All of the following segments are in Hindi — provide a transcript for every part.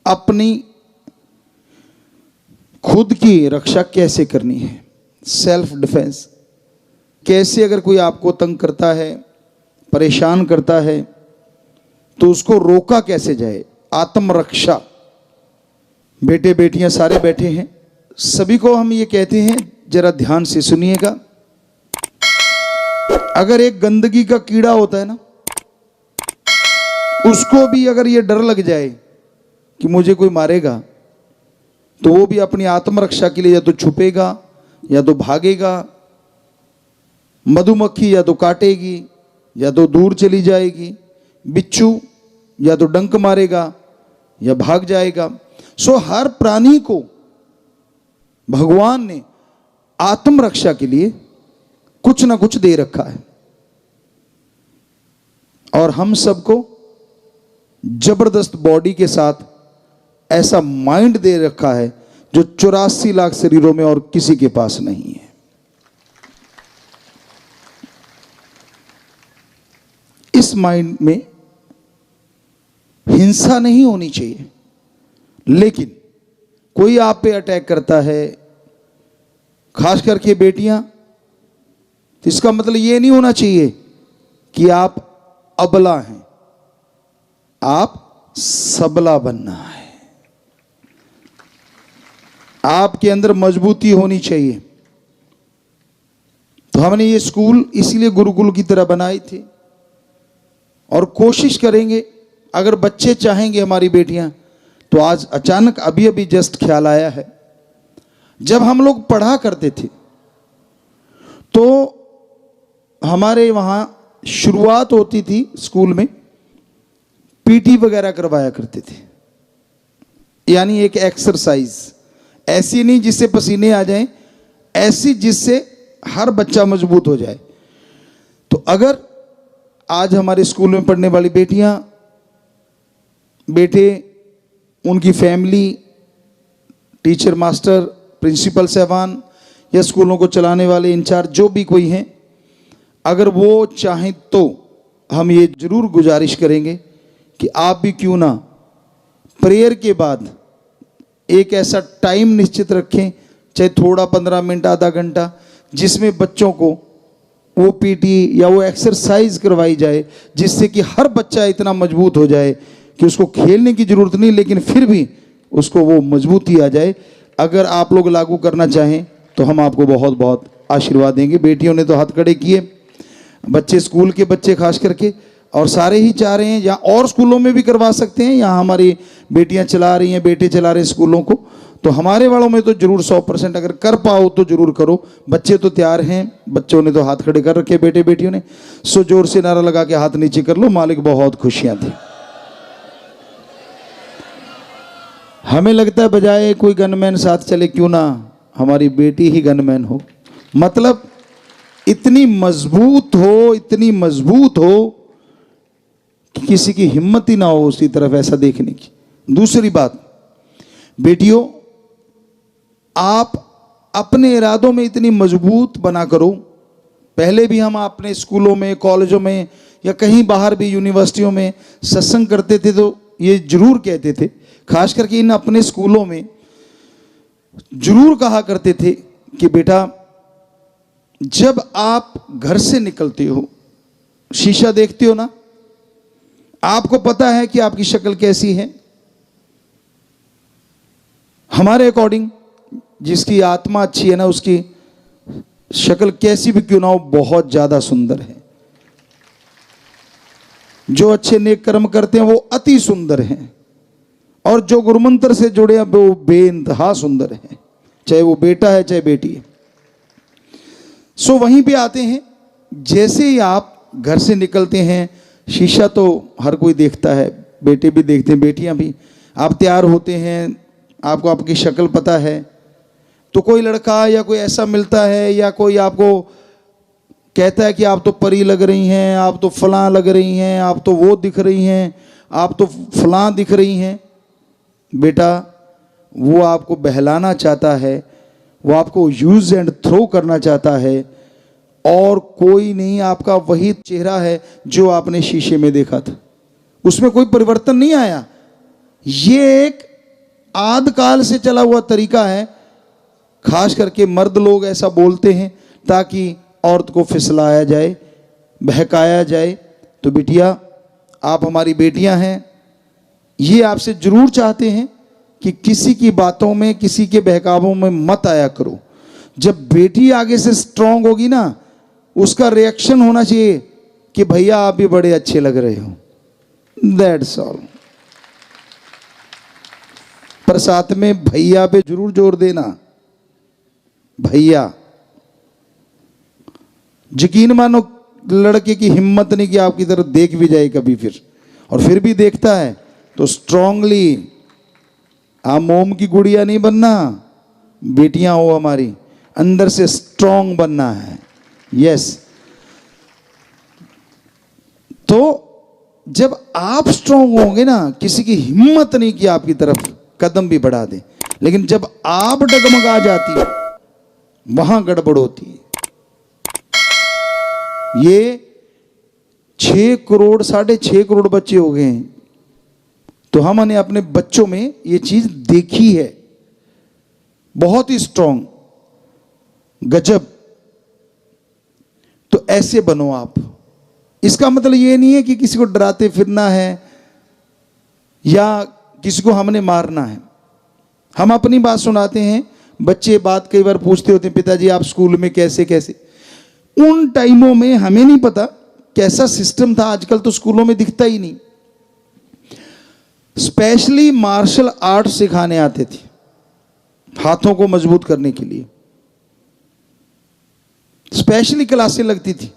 अपनी खुद की रक्षा कैसे करनी है, सेल्फ डिफेंस कैसे, अगर कोई आपको तंग करता है, परेशान करता है, तो उसको रोका कैसे जाए, आत्मरक्षा। बेटे बेटियां सारे बैठे हैं, सभी को हम ये कहते हैं, जरा ध्यान से सुनिएगा। अगर एक गंदगी का कीड़ा होता है ना, उसको भी अगर ये डर लग जाए कि मुझे कोई मारेगा, तो वो भी अपनी आत्मरक्षा के लिए या तो छुपेगा या तो भागेगा। मधुमक्खी या तो काटेगी या तो दूर चली जाएगी। बिच्छू या तो डंक मारेगा या भाग जाएगा। सो हर प्राणी को भगवान ने आत्मरक्षा के लिए कुछ ना कुछ दे रखा है, और हम सबको जबरदस्त बॉडी के साथ ऐसा माइंड दे रखा है जो 84 लाख शरीरों में और किसी के पास नहीं है। इस माइंड में हिंसा नहीं होनी चाहिए, लेकिन कोई आप पे अटैक करता है, खास करके बेटियां, तो इसका मतलब यह नहीं होना चाहिए कि आप अबला हैं, आप सबला बनना है। आपके अंदर मजबूती होनी चाहिए। तो हमने ये स्कूल इसीलिए गुरुकुल की तरह बनाए थे, और कोशिश करेंगे, अगर बच्चे चाहेंगे, हमारी बेटियां, तो आज अचानक अभी अभी जस्ट ख्याल आया है, जब हम लोग पढ़ा करते थे तो हमारे वहां शुरुआत होती थी स्कूल में, पीटी वगैरह करवाया करते थे, यानी एक एक्सरसाइज, ऐसी नहीं जिससे पसीने आ जाएं, ऐसी जिससे हर बच्चा मजबूत हो जाए। तो अगर आज हमारे स्कूल में पढ़ने वाली बेटियां, बेटे, उनकी फैमिली, टीचर, मास्टर, प्रिंसिपल साहबान या स्कूलों को चलाने वाले इंचार्ज जो भी कोई हैं, अगर वो चाहें तो हम ये जरूर गुजारिश करेंगे कि आप भी क्यों ना प्रेयर के बाद एक ऐसा टाइम निश्चित रखें, चाहे थोड़ा 15 मिनट, आधा घंटा, जिसमें बच्चों को वो पीटी या वो एक्सरसाइज करवाई जाए, जिससे कि हर बच्चा इतना मजबूत हो जाए कि उसको खेलने की जरूरत नहीं, लेकिन फिर भी उसको वो मजबूती आ जाए। अगर आप लोग लागू करना चाहें तो हम आपको बहुत बहुत आशीर्वाद देंगे। बेटियों ने तो हाथ खड़े किए, बच्चे, स्कूल के बच्चे खास करके, और सारे ही चाह रहे हैं, या और स्कूलों में भी करवा सकते हैं, यहाँ हमारी बेटियां चला रही हैं, बेटे चला रहे हैं स्कूलों को, तो हमारे वालों में तो जरूर 100% अगर कर पाओ तो जरूर करो। बच्चे तो तैयार हैं, बच्चों ने तो हाथ खड़े कर रखे, बेटे बेटियों ने, सो जोर से नारा लगा के हाथ नीचे कर लो, मालिक बहुत खुशियां थी। हमें लगता है बजाय कोई गनमैन साथ चले, क्यों ना हमारी बेटी ही गनमैन हो, मतलब इतनी मजबूत हो, इतनी मजबूत हो कि किसी की हिम्मत ही ना हो उसकी तरफ ऐसा देखने की। दूसरी बात, बेटियों, आप अपने इरादों में इतनी मजबूत बना करो। पहले भी हम अपने स्कूलों में, कॉलेजों में या कहीं बाहर भी यूनिवर्सिटियों में सत्संग करते थे तो ये जरूर कहते थे, खास करके इन अपने स्कूलों में जरूर कहा करते थे कि बेटा, जब आप घर से निकलते हो, शीशा देखते हो ना, आपको पता है कि आपकी शक्ल कैसी है। हमारे अकॉर्डिंग जिसकी आत्मा अच्छी है ना, उसकी शक्ल कैसी भी क्यों ना हो, बहुत ज्यादा सुंदर है। जो अच्छे नेक कर्म करते हैं वो अति सुंदर हैं, और जो गुरुमंत्र से जुड़े हैं वो बेइंतहा सुंदर है, चाहे वो बेटा है चाहे बेटी है। सो वहीं पे आते हैं, जैसे ही आप घर से निकलते हैं, शीशा तो हर कोई देखता है, बेटे भी देखते हैं, बेटियां भी। आप तैयार होते हैं, आपको आपकी शक्ल पता है, तो कोई लड़का या कोई ऐसा मिलता है, या कोई आपको कहता है कि आप तो परी लग रही हैं, आप तो फलां लग रही हैं, आप तो वो दिख रही हैं, आप तो फलां दिख रही हैं। बेटा, वो आपको बहलाना चाहता है, वो आपको यूज एंड थ्रो करना चाहता है, और कोई नहीं, आपका वही चेहरा है जो आपने शीशे में देखा था, उसमें कोई परिवर्तन नहीं आया। ये एक आदिकाल से चला हुआ तरीका है, खास करके मर्द लोग ऐसा बोलते हैं ताकि औरत को फिसलाया जाए, बहकाया जाए। तो बिटिया, आप हमारी बेटियां हैं, ये आपसे जरूर चाहते हैं कि किसी की बातों में, किसी के बहकावों में मत आया करो। जब बेटी आगे से स्ट्रांग होगी ना, उसका रिएक्शन होना चाहिए कि भैया आप भी बड़े अच्छे लग रहे हो, दैट्स ऑल। पर साथ में भैया पे जरूर जोर देना, भैया। यकीन मानो लड़के की हिम्मत नहीं कि आपकी तरफ देख भी जाए कभी, और फिर भी देखता है तो स्ट्रांगली, आप मोम की गुड़िया नहीं बनना, बेटियां हो हमारी, अंदर से स्ट्रांग बनना है। यस। तो जब आप स्ट्रांग होंगे ना, किसी की हिम्मत नहीं कि आपकी तरफ कदम भी बढ़ा दे। लेकिन जब आप डगमगा जाती हो, वहां गड़बड़ होती है। ये 6 करोड़ 6.5 करोड़ बच्चे हो गए हैं, तो हमने अपने बच्चों में ये चीज देखी है, बहुत ही स्ट्रांग, गजब। तो ऐसे बनो आप। इसका मतलब ये नहीं है कि किसी को डराते फिरना है या किसी को हमने मारना है। हम अपनी बात सुनाते हैं, बच्चे बात कई बार पूछते होते हैं, पिताजी आप स्कूल में कैसे कैसे। उन टाइमों में हमें नहीं पता कैसा सिस्टम था, आजकल तो स्कूलों में दिखता ही नहीं। स्पेशली मार्शल आर्ट सिखाने आते थे, हाथों को मजबूत करने के लिए स्पेशली क्लासें लगती थी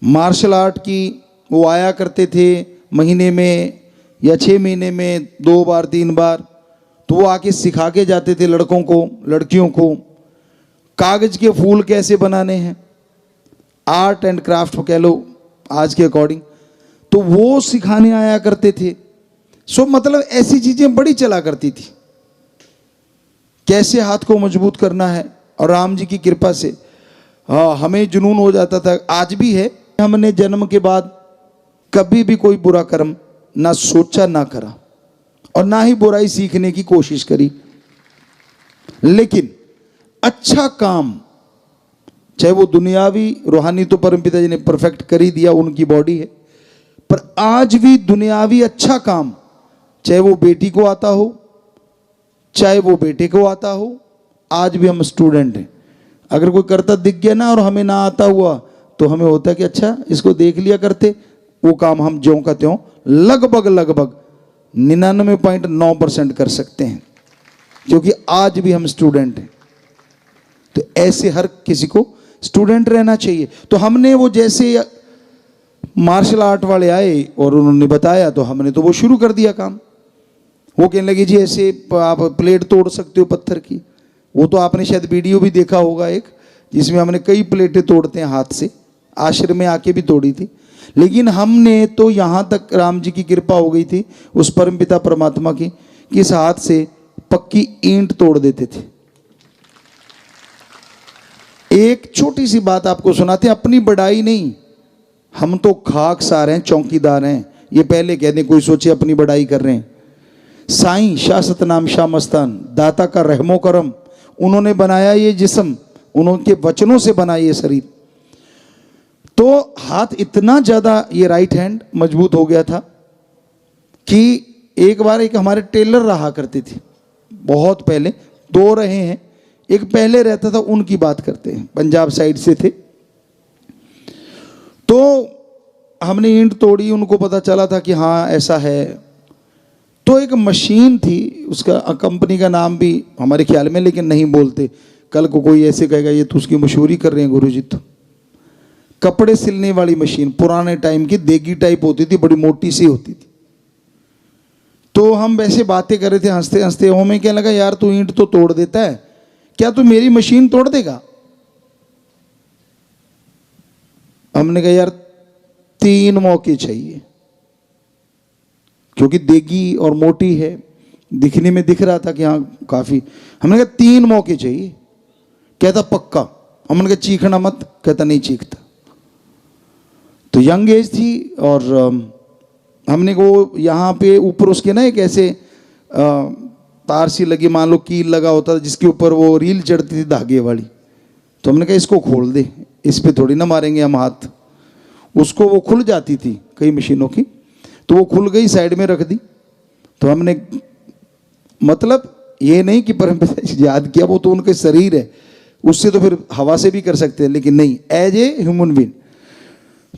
मार्शल आर्ट की। वो आया करते थे महीने में या 6 महीने में 2 बार 3 बार। तो वो आके सिखा के जाते थे लड़कों को, लड़कियों को कागज के फूल कैसे बनाने हैं, आर्ट एंड क्राफ्ट कह लो आज के अकॉर्डिंग, तो वो सिखाने आया करते थे। सो मतलब ऐसी चीजें बड़ी चला करती थी, कैसे हाथ को मजबूत करना है। और राम जी की कृपा से हमें जुनून हो जाता था, आज भी है। हमने जन्म के बाद कभी भी कोई बुरा कर्म ना सोचा ना करा, और ना ही बुराई सीखने की कोशिश करी। लेकिन अच्छा काम, चाहे वो दुनियावी रूहानी, तो परमपिता जी ने परफेक्ट कर ही दिया, उनकी बॉडी है। पर आज भी दुनियावी अच्छा काम, चाहे वो बेटी को आता हो, चाहे वो बेटे को आता हो, आज भी हम स्टूडेंट हैं। अगर कोई करता दिख गया ना और हमें ना आता हुआ, तो हमें होता है कि अच्छा इसको देख लिया करते, वो काम हम ज्यों का त्यों लगभग 99.9% कर सकते हैं, क्योंकि आज भी हम स्टूडेंट हैं। तो ऐसे हर किसी को स्टूडेंट रहना चाहिए। तो हमने वो जैसे मार्शल आर्ट वाले आए और उन्होंने बताया, तो हमने तो वो शुरू कर दिया काम। वो कहने लगे जी ऐसे आप प्लेट तोड़ सकते हो पत्थर की। वो तो आपने शायद वीडियो भी देखा होगा एक, जिसमें हमने कई प्लेटें तोड़ते हैं हाथ से, आश्रम में आके भी तोड़ी थी। लेकिन हमने तो यहाँ तक राम जी की कृपा हो गई थी उस परमपिता परमात्मा की, कि इस हाथ से पक्की ईंट तोड़ देते थे। एक छोटी सी बात आपको सुनाते हैं, अपनी बड़ाई नहीं, हम तो खाकसार हैं, चौकीदार हैं, ये पहले कह दें, कोई सोचे अपनी बड़ाई कर रहे हैं। साईं शाह सतनाम शाह मस्तान, दाता का रहमो करम, उन्होंने बनाया ये जिस्म, उनके वचनों से बना ये शरीर। तो हाथ इतना ज्यादा ये राइट हैंड मजबूत हो गया था कि एक बार एक हमारे टेलर रहा करते थे, बहुत पहले, 2 रहे हैं, एक पहले रहता था, उनकी बात करते हैं, पंजाब साइड से थे। तो हमने ईंट तोड़ी, उनको पता चला था कि हाँ ऐसा है। तो एक मशीन थी, उसका कंपनी का नाम भी हमारे ख्याल में, लेकिन नहीं बोलते, कल को कोई ऐसे कहेगा ये तो उसकी मशहूरी कर रहे हैं गुरुजी। तो कपड़े सिलने वाली मशीन, पुराने टाइम की, देगी टाइप होती थी, बड़ी मोटी सी होती थी। तो हम वैसे बातें कर रहे थे हंसते हंसते, हमें क्या लगा, यार तू ईंट तो तोड़ देता है, क्या तू मेरी मशीन तोड़ देगा? हमने कहा यार 3 मौके चाहिए, क्योंकि देगी और मोटी है, दिखने में दिख रहा था कि हाँ काफी। हमने कहा 3 मौके चाहिए। कहता पक्का। हमने कहा चीखना मत, कहता नहीं चीखता। तो यंग एज थी, और हमने को यहाँ पे ऊपर उसके ना एक ऐसे तार सी लगी, मान लो कील लगा होता था जिसके ऊपर वो रील चढ़ती थी धागे वाली, तो हमने कहा इसको खोल दे, इस पे थोड़ी ना मारेंगे हम हाथ। उसको वो खुल जाती थी कई मशीनों की, तो वो खुल गई, साइड में रख दी। तो हमने, मतलब ये नहीं कि परमपिता जी याद किया, वो तो उनके शरीर है, उससे तो फिर हवा से भी कर सकते हैं, लेकिन नहीं, एज ए ह्यूमन बीइंग।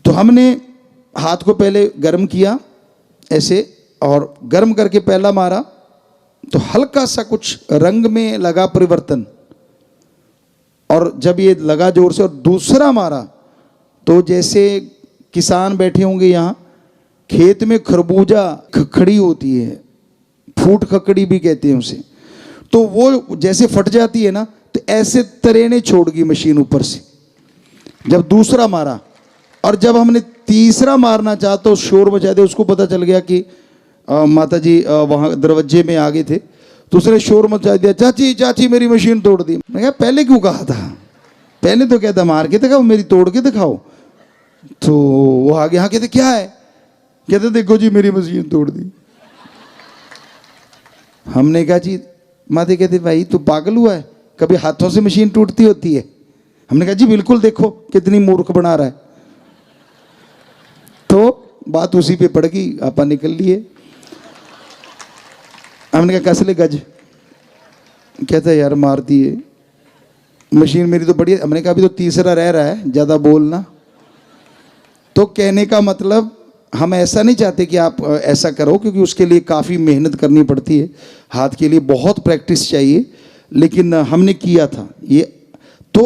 तो हमने हाथ को पहले गर्म किया ऐसे, और गर्म करके पहला मारा तो हल्का सा कुछ रंग में लगा परिवर्तन, और जब ये लगा जोर से और दूसरा मारा तो जैसे किसान बैठे होंगे यहाँ, खेत में खरबूजा खखड़ी होती है, फूट खकड़ी भी कहते हैं उसे, तो वो जैसे फट जाती है ना, तो ऐसे तरेने छोड़ गई मशीन ऊपर से जब दूसरा मारा। और जब हमने तीसरा मारना चाहा तो शोर मचा दिया, उसको पता चल गया कि माता जी वहाँ दरवाजे में आ गए थे, तो उसने शोर मचा दिया, चाची चाची मेरी मशीन तोड़ दी। मैं कहा पहले क्यों कहा था, पहले तो कहता मार के दिखाओ, मेरी तोड़ के दिखाओ। तो वो आगे, हाँ कहते क्या है, कहते देखो जी मेरी मशीन तोड़ दी। हमने कहा जी, माता कहते भाई तू पागल हुआ है, कभी हाथों से मशीन टूटती होती है? हमने कहा जी बिल्कुल, देखो कितनी मूर्ख बना रहा है। तो बात उसी पे पड़ गई, आपा निकल लिए। हमने कहा कस ले गज, कहता यार मार दिए मशीन मेरी तो बढ़िया। हमने कहा अभी तो तीसरा रह रहा है, ज़्यादा बोलना। तो कहने का मतलब हम ऐसा नहीं चाहते कि आप ऐसा करो, क्योंकि उसके लिए काफ़ी मेहनत करनी पड़ती है, हाथ के लिए बहुत प्रैक्टिस चाहिए, लेकिन हमने किया था ये। तो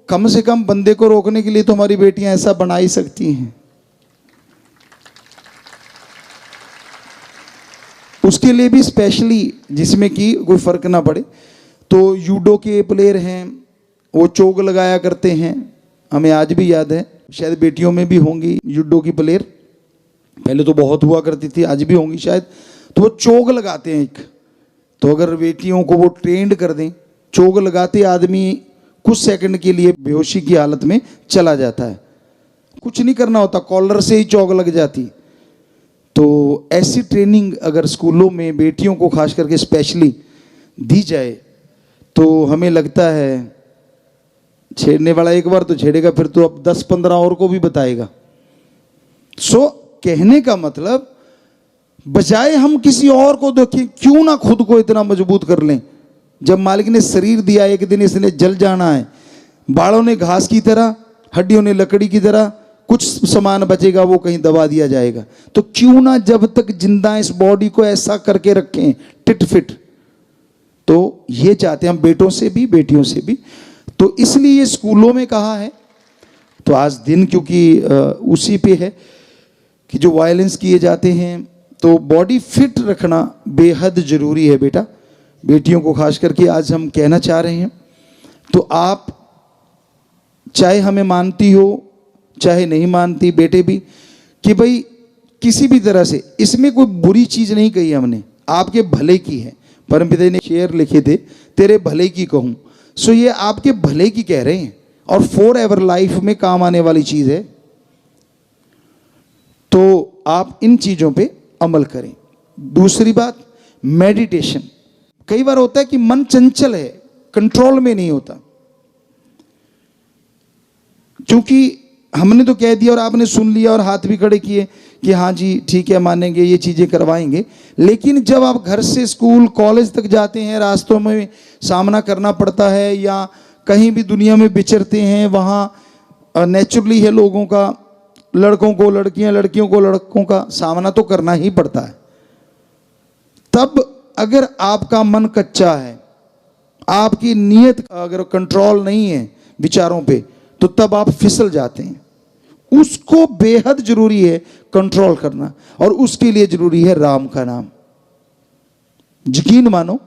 कम से कम बंदे को रोकने के लिए तो हमारी बेटियां ऐसा बना ही सकती हैं। उसके लिए भी स्पेशली, जिसमें कि कोई फर्क ना पड़े, तो यूडो के प्लेयर हैं, वो चोग लगाया करते हैं, हमें आज भी याद है, शायद बेटियों में भी होंगी यूडो की प्लेयर, पहले तो बहुत हुआ करती थी, आज भी होंगी शायद। तो वो चोग लगाते हैं एक, तो अगर बेटियों को वो ट्रेंड कर दें, चोग लगाते आदमी कुछ सेकंड के लिए बेहोशी की हालत में चला जाता है, कुछ नहीं करना होता, कॉलर से ही चोग लग जाती। तो ऐसी ट्रेनिंग अगर स्कूलों में बेटियों को खास करके स्पेशली दी जाए, तो हमें लगता है छेड़ने वाला एक बार तो छेड़ेगा, फिर तो अब 10-15 और को भी बताएगा। कहने का मतलब, बजाय हम किसी और को देखें, क्यों ना खुद को इतना मजबूत कर लें। जब मालिक ने शरीर दिया, एक दिन इसने जल जाना है, बालों ने घास की तरह, हड्डियों ने लकड़ी की तरह, कुछ सामान बचेगा वो कहीं दबा दिया जाएगा। तो क्यों ना जब तक जिंदा इस बॉडी को ऐसा करके रखें टिट फिट। तो ये चाहते हैं हम बेटों से भी बेटियों से भी। तो इसलिए ये स्कूलों में कहा है। तो आज दिन क्योंकि उसी पे है कि जो वायलेंस किए जाते हैं, तो बॉडी फिट रखना बेहद ज़रूरी है बेटा, बेटियों को खास करके आज हम कहना चाह रहे हैं। तो आप चाहे हमें मानती हो चाहे नहीं मानती, बेटे भी, कि भाई किसी भी तरह से इसमें कोई बुरी चीज़ नहीं कही हमने, आपके भले की है। परमपिता ने शेर लिखे थे, तेरे भले की कहूँ। सो ये आपके भले की कह रहे हैं, और फॉर एवर लाइफ में काम आने वाली चीज़ है। तो आप इन चीज़ों पे अमल करें। दूसरी बात, मेडिटेशन। कई बार होता है कि मन चंचल है, कंट्रोल में नहीं होता, क्योंकि हमने तो कह दिया और आपने सुन लिया और हाथ भी खड़े किए कि हाँ जी ठीक है मानेंगे, ये चीज़ें करवाएंगे। लेकिन जब आप घर से स्कूल कॉलेज तक जाते हैं, रास्तों में सामना करना पड़ता है, या कहीं भी दुनिया में विचरते हैं, वहाँ नेचुरली है लोगों का, लड़कों को लड़कियां, लड़कियों को लड़कों का सामना तो करना ही पड़ता है। तब अगर आपका मन कच्चा है, आपकी नीयत अगर कंट्रोल नहीं है विचारों पे, तो तब आप फिसल जाते हैं। उसको बेहद जरूरी है कंट्रोल करना, और उसके लिए जरूरी है राम का नाम। यकीन मानो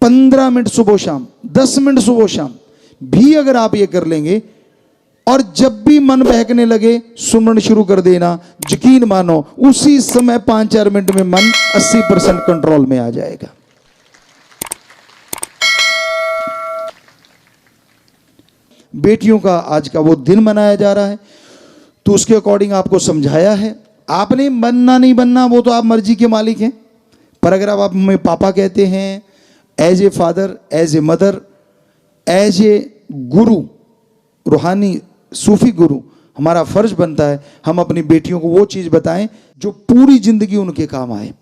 15 मिनट सुबह शाम, 10 मिनट सुबह शाम भी अगर आप ये कर लेंगे, और जब भी मन बहकने लगे सुमरण शुरू कर देना, यकीन मानो उसी समय 5-4 मिनट में मन 80% कंट्रोल में आ जाएगा। बेटियों का आज का वो दिन मनाया जा रहा है, तो उसके अकॉर्डिंग आपको समझाया है। आपने बनना नहीं बनना वो तो आप मर्जी के मालिक हैं, पर अगर आप हमें पापा कहते हैं, as a father, as a mother, as a guru, रूहानी सूफी गुरु, हमारा फर्ज बनता है हम अपनी बेटियों को वो चीज़ बताएं जो पूरी ज़िंदगी उनके काम आए।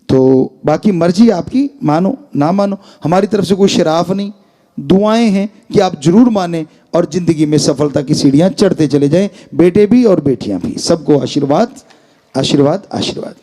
तो बाकी मर्जी आपकी, मानो ना मानो, हमारी तरफ से कोई शराफ नहीं, दुआएं हैं कि आप जरूर माने और ज़िंदगी में सफलता की सीढ़ियां चढ़ते चले जाएं, बेटे भी और बेटियां भी। सबको आशीर्वाद आशीर्वाद आशीर्वाद।